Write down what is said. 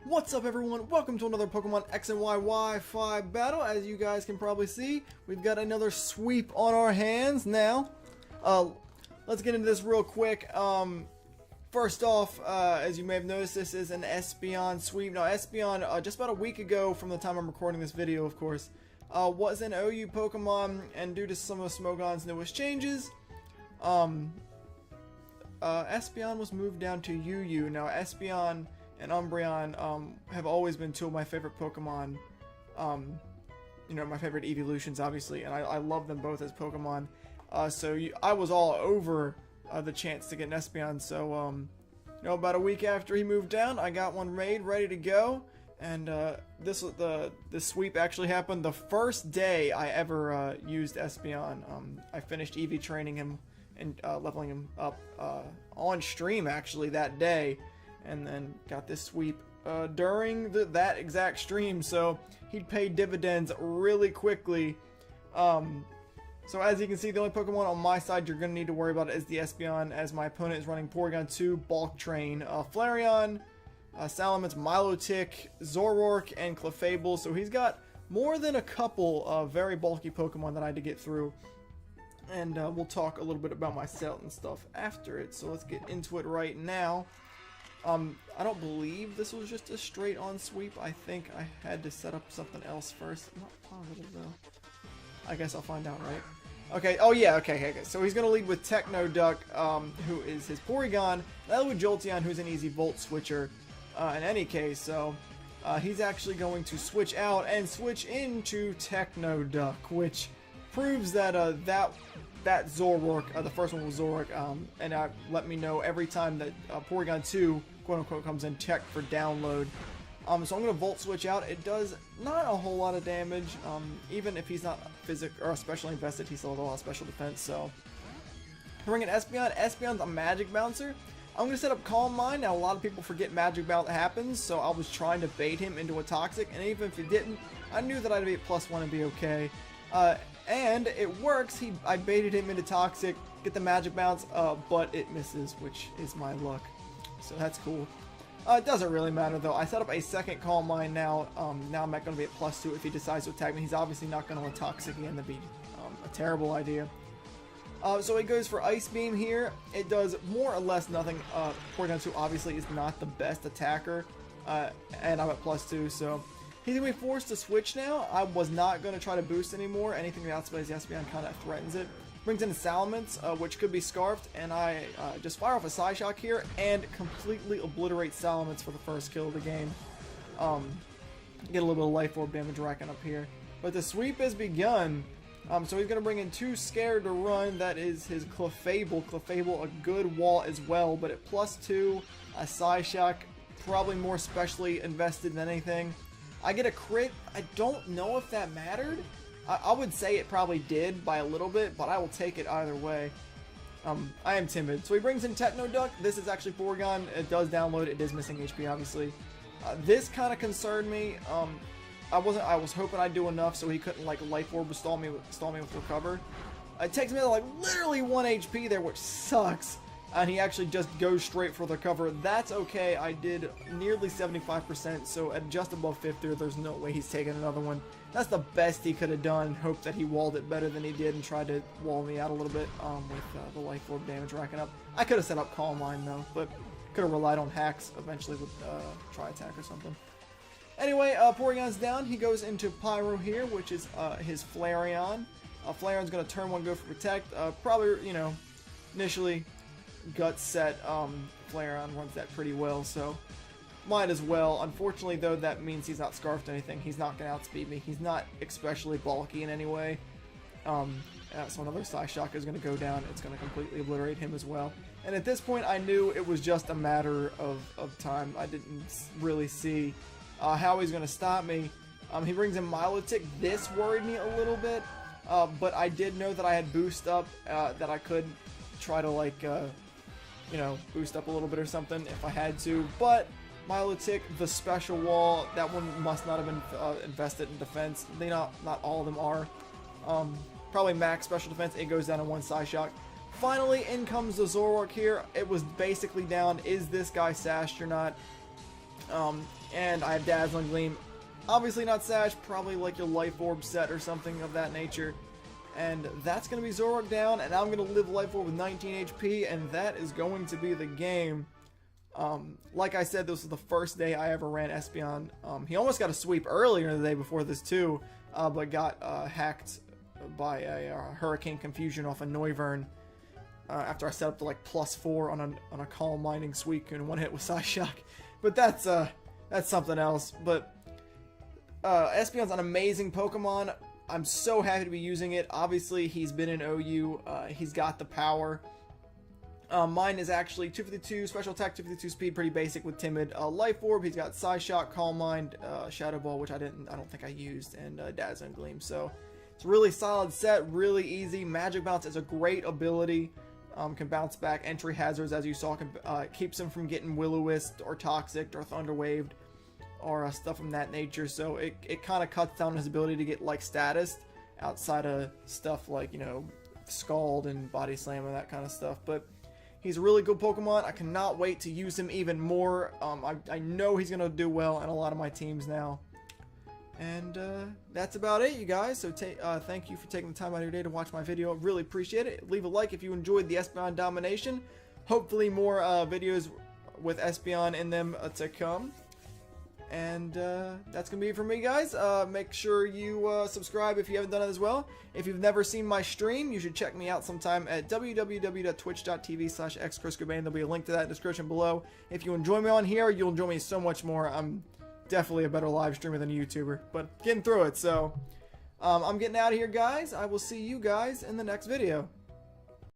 What's up everyone, welcome to another Pokemon X and Y Wi-Fi battle. As you guys can probably see, we've got another sweep on our hands now. Let's get into this real quick. First off, as you may have noticed, this is an Espeon sweep. Now Espeon, just about a week ago from the time I'm recording this video, of course, was an OU Pokemon, and due to some of Smogon's newest changes, Espeon was moved down to UU. Now Espeon and Umbreon have always been two of my favorite Pokemon, you know, my favorite evolutions, obviously, and I love them both as Pokemon. I was all over the chance to get an Espeon, so, you know, about a week after he moved down, I got one made, ready to go, and this sweep actually happened the first day I ever used Espeon. I finished EV training him and leveling him up on stream, actually, that day, and then got this sweep during that exact stream, so he'd pay dividends really quickly. So as you can see, the only Pokemon on my side you're going to need to worry about is the Espeon, as my opponent is running Porygon 2, Bulk Train, Flareon, Salamence, Milotic, Zoroark, and Clefable, so he's got more than a couple of very bulky Pokemon that I had to get through. And we'll talk a little bit about my set and stuff after it, so let's get into it right now. I don't believe this was just a straight on sweep. I think I had to set up something else first. I'm not positive though. I guess I'll find out, right? Okay, oh yeah, okay. So he's going to lead with Technoduck, who is his Porygon, and with Jolteon, who's an easy Volt switcher in any case, so he's actually going to switch out and switch into Technoduck, which proves that that Zoroark, the first one was Zoroark, and let me know every time that Porygon 2, quote-unquote, comes in checked for download. So I'm going to Volt Switch out. It does not a whole lot of damage. Even if he's not or especially invested, he still has a lot of special defense, so. Bring in Espeon. Espeon's a Magic Bouncer. I'm going to set up Calm Mind. Now, a lot of people forget Magic Bounce happens, so I was trying to bait him into a Toxic, and even if he didn't, I knew that I'd be at +1 and be okay. And it works. I baited him into Toxic, get the Magic Bounce, but it misses, which is my luck. So that's cool. It doesn't really matter though. I set up a second Calm Mind now. Now I'm not going to be at +2 if he decides to attack me. He's obviously not going to let Toxic again. That'd be a terrible idea. So he goes for Ice Beam here. It does more or less nothing. Porygon 2 obviously is not the best attacker, and I'm at +2, so he's going to be forced to switch now. I was not going to try to boost anymore. Anything that outsplays Espeon kind of threatens it. Brings in Salamence, which could be Scarfed, and I just fire off a Psyshock here and completely obliterate Salamence for the first kill of the game. Get a little bit of Life Orb damage racking up here. But the sweep has begun. So he's going to bring in two Scared to Run. That is his Clefable. Clefable, a good wall as well, but at +2, a Psyshock, probably more specially invested than anything. I get a crit. I don't know if that mattered. I would say it probably did by a little bit, but I will take it either way. I am timid. So he brings in Technoduck. This is actually Porygon. It does download. It is missing HP, obviously. This kind of concerned me. I was hoping I'd do enough so he couldn't like Life Orb stall me with Recover. It takes me to like literally 1 HP there, which sucks. And he actually just goes straight for the cover. That's okay. I did nearly 75%, so at just above 50, there's no way he's taking another one. That's the best he could have done. Hope that he walled it better than he did and tried to wall me out a little bit with the Life Orb damage racking up. I could have set up Calm Mind though, but could have relied on hacks eventually with Tri-Attack or something. Anyway, Porygon's down. He goes into Pyro here, which is his Flareon. Flareon's going to turn 1, go for Protect. Probably, you know, initially Guts set, Flareon runs that pretty well, so might as well. Unfortunately, though, that means he's not Scarfed anything. He's not going to outspeed me. He's not especially bulky in any way. So another Psyshock is going to go down. It's going to completely obliterate him as well. And at this point, I knew it was just a matter of time. I didn't really see how he's going to stop me. He brings in Milotic. This worried me a little bit, but I did know that I had boost up, that I could try to, like, you know, boost up a little bit or something if I had to, but Milotic, the special wall, that one must not have been invested in defense. Not all of them are. Probably max special defense. It goes down to 1 Psyshock. Finally, in comes the Zoroark here. It was basically down, is this guy sashed or not? And I have Dazzling Gleam. Obviously not Sash, probably like your Life Orb set or something of that nature. And that's going to be Zoroark down, and I'm going to live Life Orb with 19 HP, and that is going to be the game. Like I said, this was the first day I ever ran Espeon. He almost got a sweep earlier the day before this too, but got hacked by a Hurricane Confusion off a Noivern after I set up to like +4 on a Calm Minding Suicune and one hit with Psyshock. But that's something else. But Espeon's an amazing Pokemon. I'm so happy to be using it. Obviously, he's been in OU. He's got the power. Mine is actually 252 special attack, 252 speed, pretty basic with timid. Life Orb, he's got Psyshock, Calm Mind, Shadow Ball, which I don't think I used, and Dazzling Gleam. So it's a really solid set, really easy. Magic Bounce is a great ability. Can bounce back entry hazards, as you saw. Keeps him from getting Will-O-Wisp or Toxic or Thunder Waved or stuff from that nature. So it kind of cuts down his ability to get like status outside of stuff like, you know, Scald and Body Slam and that kind of stuff. But he's a really good Pokemon. I cannot wait to use him even more. I know he's going to do well in a lot of my teams now. And that's about it, you guys. So thank you for taking the time out of your day to watch my video. I really appreciate it. Leave a like if you enjoyed the Espeon domination. Hopefully more videos with Espeon in them to come. And that's going to be it for me, guys. Make sure you subscribe if you haven't done it as well. If you've never seen my stream, you should check me out sometime at www.twitch.tv/xchriscobain. There'll be a link to that in the description below. If you enjoy me on here, you'll enjoy me so much more. I'm definitely a better live streamer than a YouTuber, but getting through it. So I'm getting out of here, guys. I will see you guys in the next video.